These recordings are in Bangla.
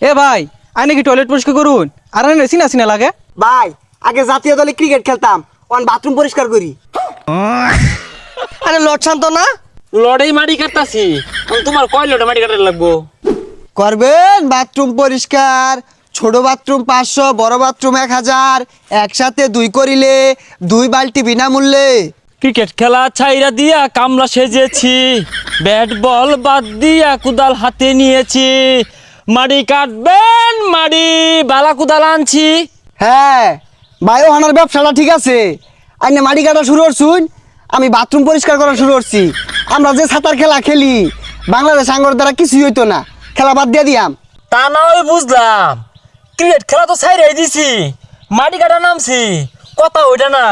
এ ভাই আই নাকি টয়লেট পরিষ্কার করুন আর আনে সিনা সিনা লাগে ভাই আগে জাতীয় দলে ক্রিকেট খেলতাম অন বাথরুম পরিষ্কার করি। আরে লট শান্ত না লড়াই মাটি কাটতাছি তোমার কয় লড়াই মাটি কাটার লাগবো করবেন বাথরুম পরিষ্কার, ছোট বাথরুম 500, বড় বাথরুম 1000, একসাথে 2 করিলে 2 বালতি বিনামূল্যে। ক্রিকেট খেলা ছাইরা দিয়া কামলা সেজেছি, ব্যাট বল বাদ দিয়া কুদাল হাতে নিয়েছি, মাটি কাটবেন মাটি বালা কুদাল আনছি। হ্যাঁ বায়ো হানার ব্যবসাটা ঠিক আছে, আইনে মাটি কাটা শুরু করছুন, আমি বাথরুম পরিষ্কার করা শুরু করছি। আমরা যে সাঁতার খেলা খেলি বাংলাদেশ আঙ্গর দ্বারা কিছুই হইতো না, খেলা বাদ দিয়ে দিয়াম। তা না হয় বুঝলাম, ক্রিকেট খেলা তো ছাইরাই দিছি, মাটি কাটা নামছি, কথা ওইটা না,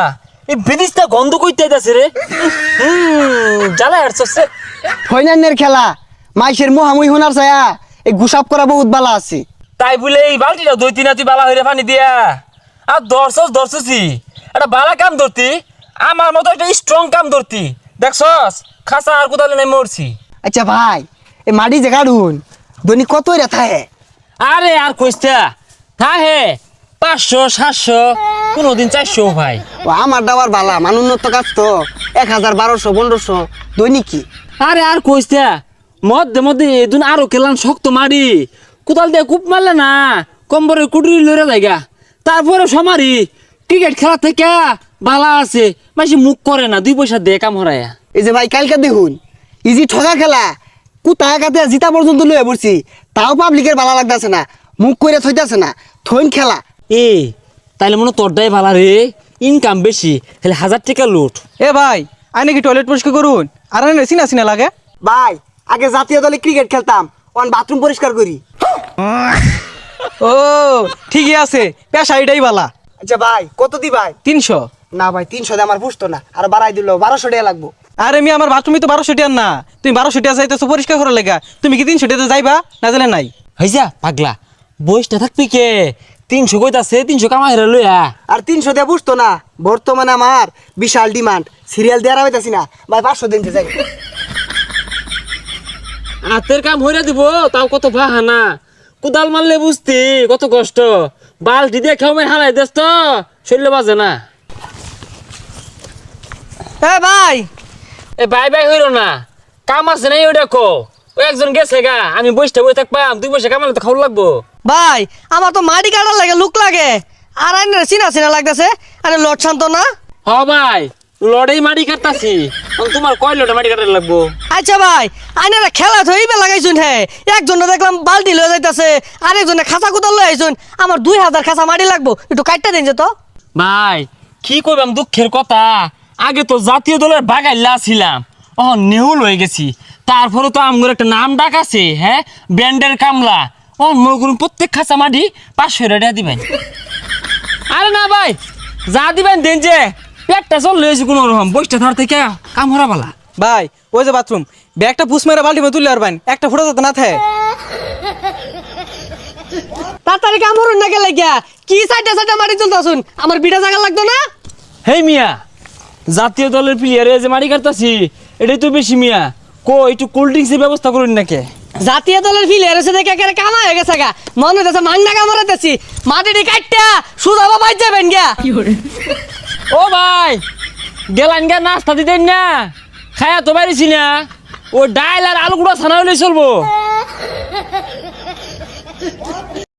এই বিদিশটা গন্ধ কইতে যাচ্ছে রে। জ্বালা হাঁটছে ফাইনালের খেলা মাইসের মোহামুই হোনার ছায়া এই গুসাপ করা বহুত বালা আছে। তাই বলে এই বালতিটা 2-3 তুই বালা হইরে পানি দিয়া আর ধরছি একটা বালা কাম ধরতি, আমার মতো একটা স্ট্রং কাম ধরতি, দেখছস খাসা আর কোদালে নাই মরছি। আচ্ছা ভাই এই মাটি যে কাটুন দৈনিক কত রেথা হে? আরে আর কইস্তা থা হে 500-700 কোনদিন 400 ভাই। ও আমার দাবার বালা মানুন্নত কাজ তো 1000, 1200, 1500 দৈনিক কি। আরে আর কইস্তা মধ্যে এদিন আরো খেলাম শক্ত মারি, কোদাল দিয়ে কূপ মারলে না কম্বরের কুটুরি লড়ে যায়গা, তারপরে সমারি ক্রিকেট খেলা থেকে বালা আছে মাসি মুখ করে না, 2 পয়সা দিয়ে কাম হরায়া। এই যে ভাই কালকে দেখুন ইজি ঠগা খেলা কুতায় কাতে জিতা পর্যন্ত লয়ে পড়ছি, তাও পাবলিকের বালা লাগতেছে না, মুখ করে থইতাছে না, থইন খেলা। এ তাইলে মনে তোরটাই ভালা রে, ইনকাম বেশি, তাহলে 1000 টাকা লুট। এ ভাই আই নাকি টয়লেট পরিষ্কার করুন আর আনে সিনা সিনা লাগে ভাই আগে জাতীয় দলে ক্রিকেট খেলতাম অন বাথরুম পরিষ্কার করি। ও ঠিকই আছে, পেশা এটাই বালা। আচ্ছা ভাই কত দি ভাই? 300। না ভাই 300 দিয়ে আমার পুষতো না, আর বাড়াই দিল 1200 টাকা লাগবো। আরে আমি আমার বাথরুমে তো 1200 টাকা না, তুমি 1200 টাকা যাইতেছো পরিষ্কার করার লেগা, তুমি কি 300 টাকা যাইবা না জানে নাই? হইজা পাগলা বইসটা থাকবি কে, 300 কইতাছে 300 কামাই রে লইয়া। আর 300 দিয়ে পুষতো না, বর্তমানে আমার বিশাল ডিমান্ড, সিরিয়াল দেওয়ার হইতাছি না ভাই, 500 দিন যাই। হাতের কাম হইরা দিব তাও কত বাহানা, কোদাল মারলে বুঝতি কত কষ্ট, বালতি দিয়ে খেয়ে হারাই দেস তো শরীরে বাজে না। এ ভাই এ বাই হইল না, কাম আছে নাই ওই দেখো, ওই একজন গেছে গা, আমি বসটা বই থাকবাম, 2 পয়সা কামালে তো খাওয়া লাগবো। ভাই আমার তো মাটি কাটার লাগে লুক লাগে, আর আইনে চিনা চিনা লাগতেছে, আরে লট শান্ত না। হ ভাই লড়াই মাটি কাটতাছি, তোমার কয় লড়াই মাটি কাটার লাগবো? আচ্ছা ভাই আইনারা খেলা থইবে লাগাইছুন, হে একজনে দেখলাম বালতি লয়ে যাইতাছে, আরেকজনে খাঁচা কুদাল লয়ে আইছুন, আমার 2000 খাঁচা মাটি লাগবো, একটু কাটটা দিন যে তো। ভাই কি কইবাম দুঃখের কথা, আগে তো জাতীয় দলের বাগাইলা ছিলাম, নেহুল হয়ে গেছি, তারপরে তো আমগর একটা নাম ডাক আছে, হ্যাঁ ব্যান্ডের কামলা, মগুর প্রত্যেক খাঁচা মাটি 500 টাকা দিবেন। আরে না ভাই যা দিবেন দেন, যে পেটটা চল লয়েছি কোনো রকম, বইটা ধর থেকে কাম হরা বালা। ভাই ওই যে বাথরুম ব্যাগটা পুষ মেরে বালতি মে তুললে আর বাইন একটা ফুটা যাতে না থাকে। তাড়াতাড়ি কামড়ুন না গেলে গিয়া কি সাইডে মাটি তুলতাছুন, আমার বিটা জায়গা লাগতো না। হেই মিয়া, জাতীয় দলের প্লেয়ারে যে মাটি কাটতাছি এটাই তো বেশি মিয়া, একটু কোল্ড ড্রিঙ্কসের ব্যবস্থা করুন নাকি? জাতীয় দলের ফিলিয়ার এসে দেখে একেবারে কামা হয়ে গেছে গা, মনে হইতেছে মাংনা কামড়াইতেছি, মাটিটি কাটটা সুদা বাবাই যাবেন গিয়া। ও ভাই গেলান গা নাস্তা দিতেন না, খায়া তো পারিছি না, ও ডাইল আর আলু গুঁড়া ছানা হলে চলবো।